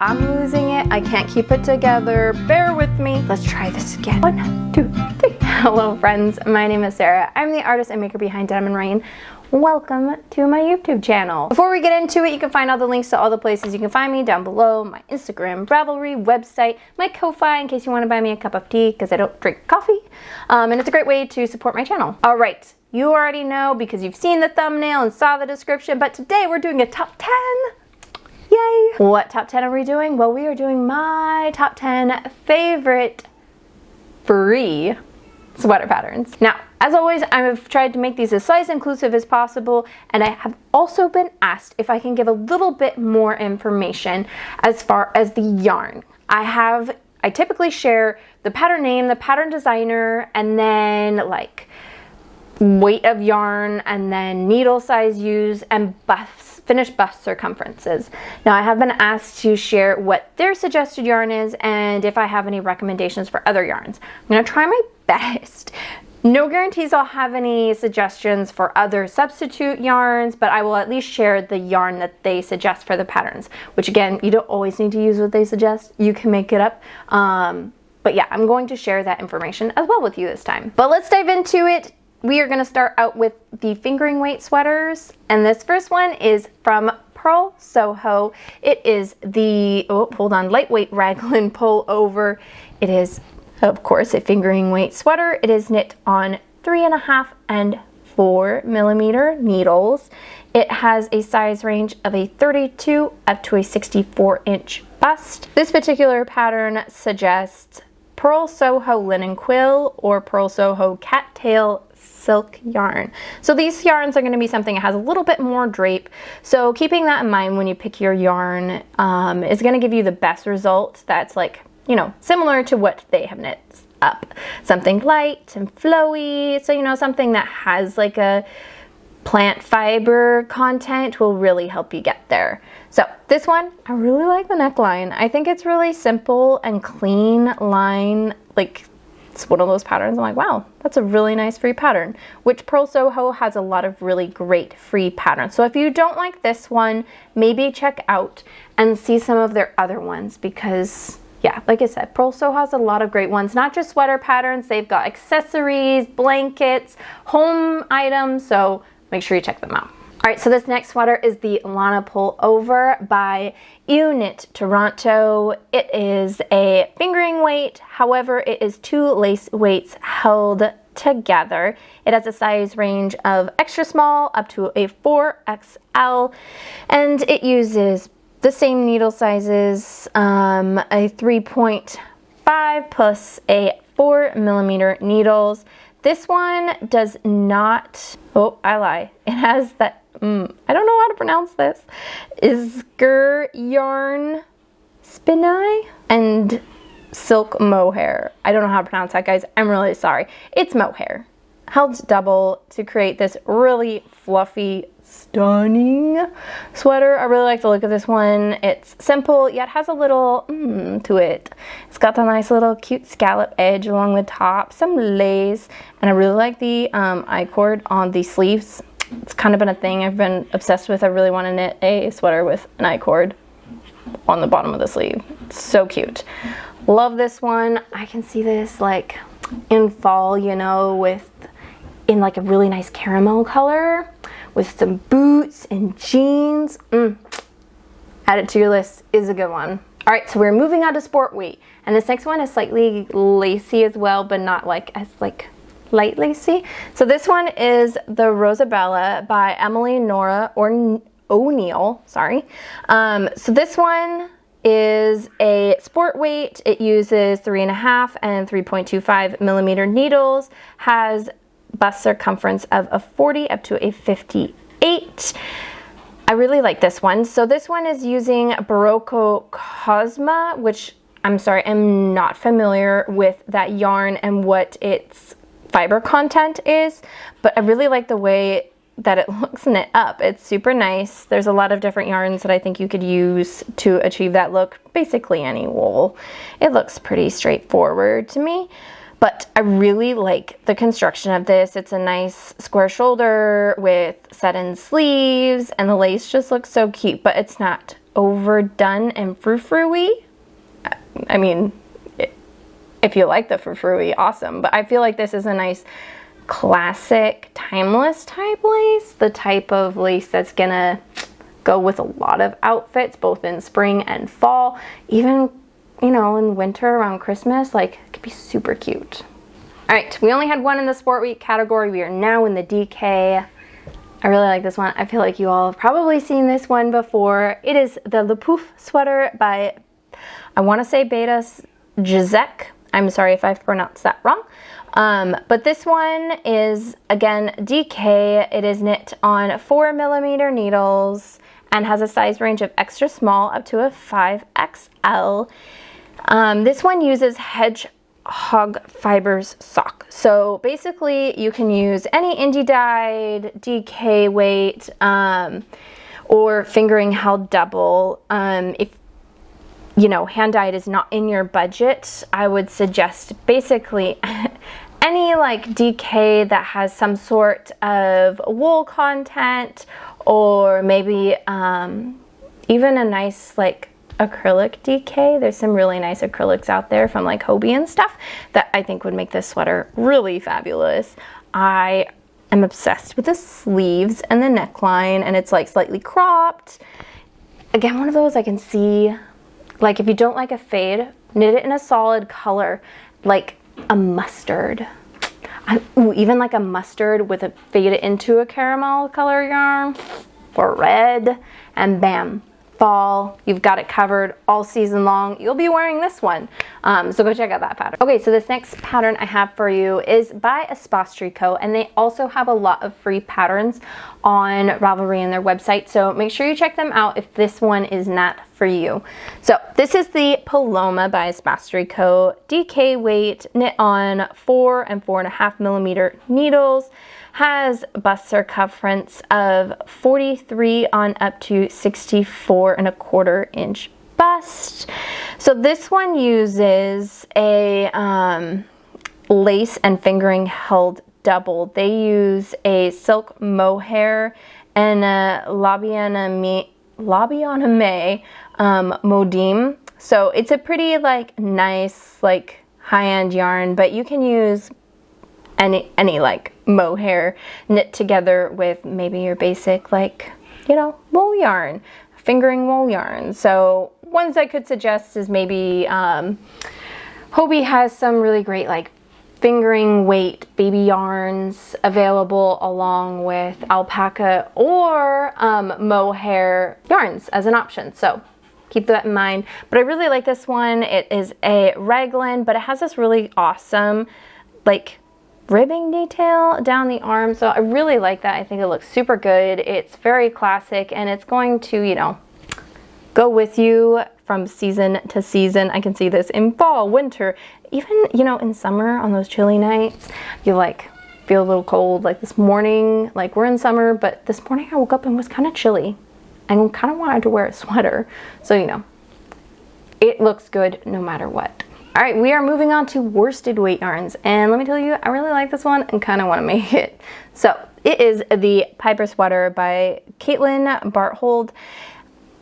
I'm losing it. I can't keep it together. Bear with me. Let's try this again. 1, 2, 3. Hello friends, my name is Sarah. I'm the artist and maker behind Denim and Rain. Welcome to my YouTube channel. Before we get into it, you can find all the links to all the places you can find me down below. My Instagram, Ravelry, website, my Ko-Fi in case you want to buy me a cup of tea because I don't drink coffee. And it's a great way to support my channel. All right, you already know because you've seen the thumbnail and saw the description, but today we're doing a top 10. Yay! What top 10 are we doing? Well, we are doing my top 10 favorite free sweater patterns. Now, as always, I've tried to make these as size inclusive as possible, and I have also been asked if I can give a little bit more information as far as the yarn. I typically share the pattern name, the pattern designer, and then like weight of yarn, and then needle size used, and finished bust circumferences. Now, I have been asked to share what their suggested yarn is and if I have any recommendations for other yarns. I'm gonna try my best. No guarantees I'll have any suggestions for other substitute yarns, but I will at least share the yarn that they suggest for the patterns, which again, you don't always need to use what they suggest. You can make it up. But yeah, I'm going to share that information as well with you this time. But let's dive into it. We are gonna start out with the fingering weight sweaters. And this first one is from Pearl Soho. It is the, lightweight raglan pullover. It is, of course, a fingering weight sweater. It is knit on 3.5 and 4 millimeter needles. It has a size range of a 32 up to a 64-inch bust. This particular pattern suggests Pearl Soho linen quill or Pearl Soho cattail silk yarn. So these yarns are going to be something that has a little bit more drape. So keeping that in mind when you pick your yarn is going to give you the best result that's like, you know, similar to what they have knit up. Something light and flowy. So, you know, something that has like a plant fiber content will really help you get there. So this one, I really like the neckline. I think it's really simple and clean line. Like, it's one of those patterns I'm like, wow, that's a really nice free pattern, which Pearl Soho has a lot of really great free patterns. So if you don't like this one, maybe check out and see some of their other ones because, yeah, like I said, Pearl Soho has a lot of great ones, not just sweater patterns. They've got accessories, blankets, home items, so make sure you check them out. All right, so this next sweater is the Lana pullover by Knit Toronto. It is a fingering weight, however, it is 2 lace weights held together. It has a size range of extra small up to a 4XL, and it uses the same needle sizes, a 3.5 plus a 4 millimeter needles. This one does not, oh, I lie. It has that, I don't know how to pronounce this, Isger yarn spinai and silk mohair. I don't know how to pronounce that, guys. I'm really sorry. It's mohair held double to create this really fluffy, stunning sweater. I really like the look of this one. It's simple, yet has a little to it. It's got the nice little cute scallop edge along the top, some lace, and I really like the I-cord on the sleeves. It's kind of been a thing I've been obsessed with. I really want to knit a sweater with an I-cord on the bottom of the sleeve. It's so cute. Love this one. I can see this like in fall, you know, in like a really nice caramel color with some boots and jeans. Add it to your list, is a good one. All right, so we're moving on to sport weight, and this next one is slightly lacy as well, but not like as like light lacy. So this one is the Rosabella by Emily Nora or O'Neill, sorry. So this one is a sport weight. It uses 3.5 and 3.25 millimeter needles, has bust circumference of a 40 up to a 58. I really like this one. So this one is using Barocco Cosma, which I'm sorry, I'm not familiar with that yarn and what its fiber content is, but I really like the way that it looks knit up. It's super nice. There's a lot of different yarns that I think you could use to achieve that look. Basically any wool. It looks pretty straightforward to me. But I really like the construction of this. It's a nice square shoulder with set-in sleeves, and the lace just looks so cute, but it's not overdone and frou-frou-y. I mean, if you like the frou-frou-y, awesome. But I feel like this is a nice classic, timeless type lace. The type of lace that's gonna go with a lot of outfits, both in spring and fall. Even, you know, in winter around Christmas, like, it could be super cute. All right, we only had one in the sport week category. We are now in the DK. I really like this one. I feel like you all have probably seen this one before. It is the Poof sweater by, I want to say Beta Jezek. I'm sorry if I've pronounced that wrong. But this one is, again, DK. It is knit on 4mm needles and has a size range of extra small up to a 5XL. This one uses hedgehog fibers sock. So basically you can use any indie dyed, DK weight, or fingering held double. If you know, hand dyed is not in your budget, I would suggest basically any like DK that has some sort of wool content, or maybe even a nice like acrylic DK. There's some really nice acrylics out there from like Hobie and stuff that I think would make this sweater really fabulous. I am obsessed with the sleeves and the neckline, and it's like slightly cropped. Again, one of those I can see, like if you don't like a fade, knit it in a solid color, like a mustard. Ooh, even like a mustard with a fade into a caramel color yarn, or red, and bam, fall, you've got it covered all season long. You'll be wearing this one. So go check out that pattern. Okay, so this next pattern I have for you is by Espace Tricot, and they also have a lot of free patterns on Ravelry and their website. So make sure you check them out if this one is not for you. So this is the Paloma by Espace Tricot, DK weight, knit on 4 and 4.5mm needles. Has bust circumference of 43 on up to 64.25 inch bust. So this one uses a lace and fingering held double. They use a silk mohair and a labianame modime. So it's a pretty like nice like high-end yarn, but you can use any like mohair knit together with maybe your basic like, you know, wool yarn, fingering wool yarn. So ones I could suggest is maybe Hobie has some really great like fingering weight baby yarns available, along with alpaca or mohair yarns as an option. So keep that in mind. But I really like this one. It is a raglan, but it has this really awesome like ribbing detail down the arm. So I really like that. I think it looks super good. It's very classic, and it's going to, you know, go with you from season to season. I can see this in fall, winter, even, you know, in summer on those chilly nights. You like feel a little cold, like this morning, like we're in summer, but this morning I woke up and was kind of chilly and kind of wanted to wear a sweater. So, you know, it looks good no matter what. All right, we are moving on to worsted weight yarns, and let me tell you, I really like this one and kind of want to make it. So it is the Piper sweater by Caitlin Barthold.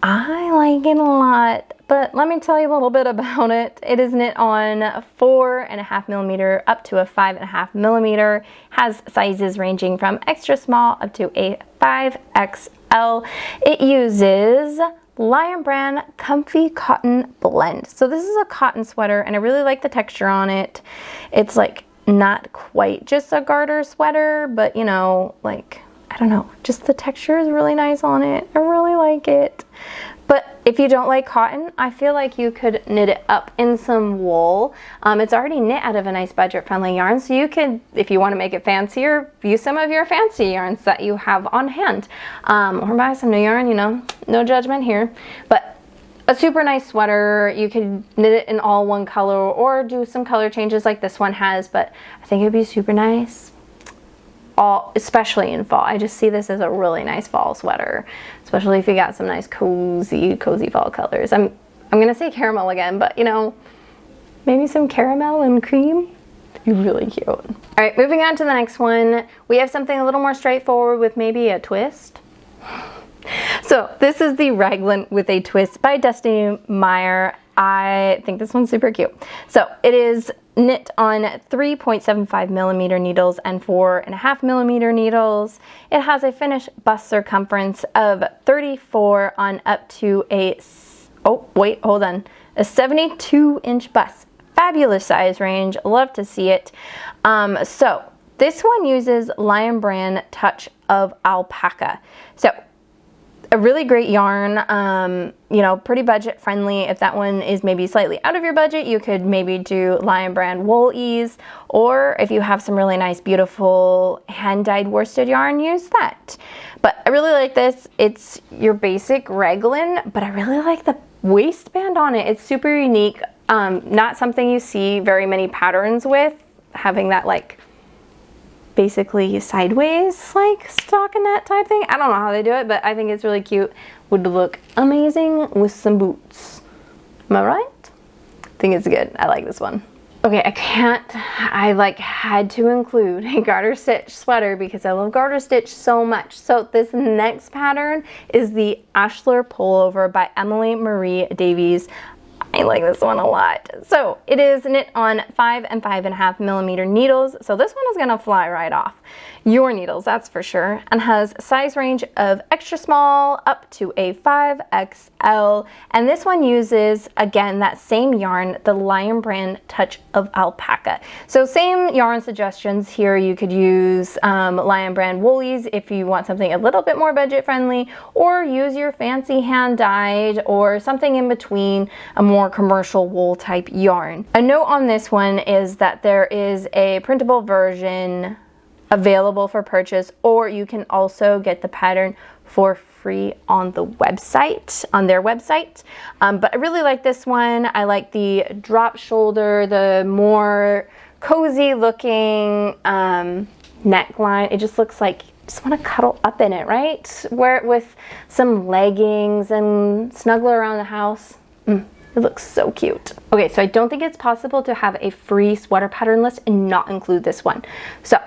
I like it a lot, but let me tell you a little bit about it. It is knit on 4.5mm up to a 5.5mm, has sizes ranging from extra small up to a 5XL. It uses Lion Brand Comfy Cotton Blend. So this is a cotton sweater, and I really like the texture on it. It's like not quite just a garter sweater, but you know, like, I don't know, just the texture is really nice on it. I really like it. But if you don't like cotton, I feel like you could knit it up in some wool. It's already knit out of a nice budget-friendly yarn, so you could, if you want to make it fancier, use some of your fancy yarns that you have on hand. Or buy some new yarn, you know, no judgment here. But a super nice sweater. You could knit it in all one color or do some color changes like this one has, but I think it'd be super nice. Especially in fall. I just see this as a really nice fall sweater, especially if you got some nice cozy fall colors. I'm gonna say caramel again, but you know, maybe some caramel and cream. It'd be really cute. All right, moving on to the next one. We have something a little more straightforward with maybe a twist. So this is the Raglan with a Twist by Destiny Meyer. I think this one's super cute. So it is knit on 3.75 millimeter needles and 4.5 millimeter needles. It has a finished bust circumference of 34 on up to a, a 72-inch bust. Fabulous size range, love to see it. So this one uses Lion Brand Touch of Alpaca. So a really great yarn, you know, pretty budget friendly. If that one is maybe slightly out of your budget, you could maybe do Lion Brand Wool Ease, or if you have some really nice, beautiful hand-dyed worsted yarn, use that. But I really like this. It's your basic raglan, but I really like the waistband on it. It's super unique. Not something you see very many patterns with, having that like basically sideways like stockinette type thing. I don't know how they do it, but I think it's really cute. Would look amazing with some boots. Am I right? I think it's good. I like this one. Okay, I like had to include a garter stitch sweater because I love garter stitch so much. So this next pattern is the Ashler pullover by Emily Marie Davies. I like this one a lot. So it is knit on 5 and 5.5 millimeter needles. So this one is gonna fly right off your needles, that's for sure, and has size range of extra small up to a 5XL. And this one uses, again, that same yarn, the Lion Brand Touch of Alpaca. So same yarn suggestions here. You could use Lion Brand Woolies if you want something a little bit more budget friendly, or use your fancy hand dyed or something in between, a more commercial wool type yarn. A note on this one is that there is a printable version available for purchase, or you can also get the pattern for free on the website, on their website. But I really like this one. I like the drop shoulder, the more cozy looking neckline. It just looks like you just want to cuddle up in it, right? Wear it with some leggings and snuggle around the house. It looks so cute. Okay, so I don't think it's possible to have a free sweater pattern list and not include this one. So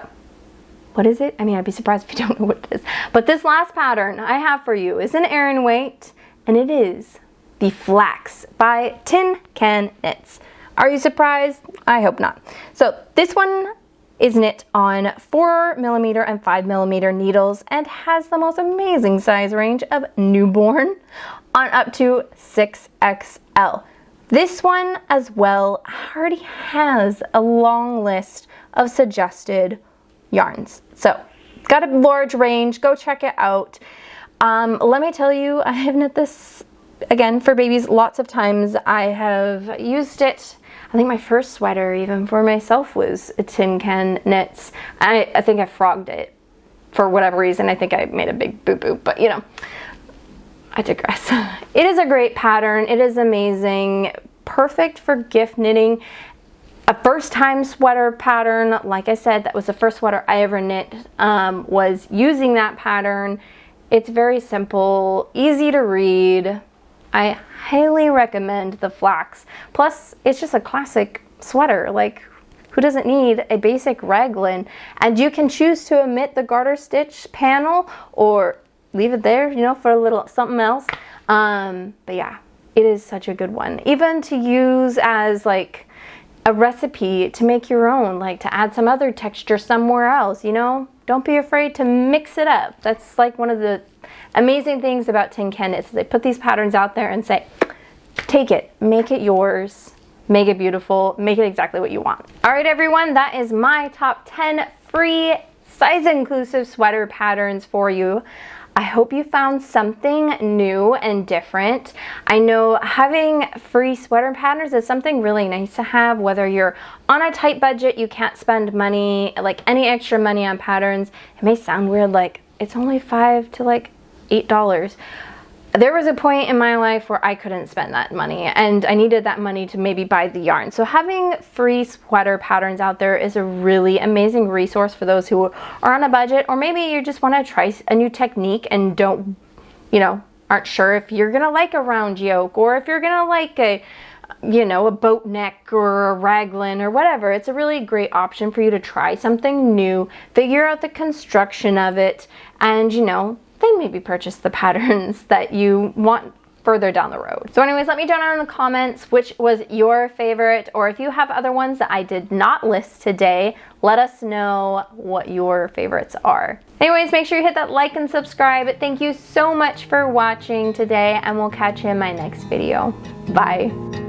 what is it? I mean, I'd be surprised if you don't know what it is. But this last pattern I have for you is an Aran weight, and it is the Flax by Tincan Knits. Are you surprised? I hope not. So this one is knit on 4 millimeter and 5 millimeter needles and has the most amazing size range of newborn on up to 6XL. This one as well already has a long list of suggested yarns. So got a large range, go check it out. Let me tell you, I have knit this again for babies lots of times. I have used it. I think my first sweater even for myself was a Tincan Knits. I think I frogged it for whatever reason. I think I made a big boo-boo, but you know, I digress. It is a great pattern. It is amazing. Perfect for gift knitting. A first time sweater pattern, like I said, that was the first sweater I ever knit, was using that pattern. It's very simple, easy to read. I highly recommend the Flax. Plus, it's just a classic sweater. Like, who doesn't need a basic raglan? And you can choose to omit the garter stitch panel or leave it there, you know, for a little something else. But yeah, it is such a good one. Even to use as like a recipe to make your own, like to add some other texture somewhere else, you know? Don't be afraid to mix it up. That's like one of the amazing things about Tincan Knits. They put these patterns out there and say, take it, make it yours, make it beautiful, make it exactly what you want. All right, everyone, that is my top 10 free size-inclusive sweater patterns for you. I hope you found something new and different. I know having free sweater patterns is something really nice to have, whether you're on a tight budget, you can't spend money, like any extra money on patterns. It may sound weird, like it's only $5 to like $8. There was a point in my life where I couldn't spend that money and I needed that money to maybe buy the yarn. So having free sweater patterns out there is a really amazing resource for those who are on a budget, or maybe you just want to try a new technique and don't, you know, aren't sure if you're gonna like a round yoke or if you're gonna like a, you know, a boat neck or a raglan or whatever. It's a really great option for you to try something new, figure out the construction of it, and, you know, then maybe purchase the patterns that you want further down the road. So anyways, let me know in the comments which was your favorite, or if you have other ones that I did not list today, let us know what your favorites are. Anyways, make sure you hit that like and subscribe. Thank you so much for watching today, and we'll catch you in my next video. Bye.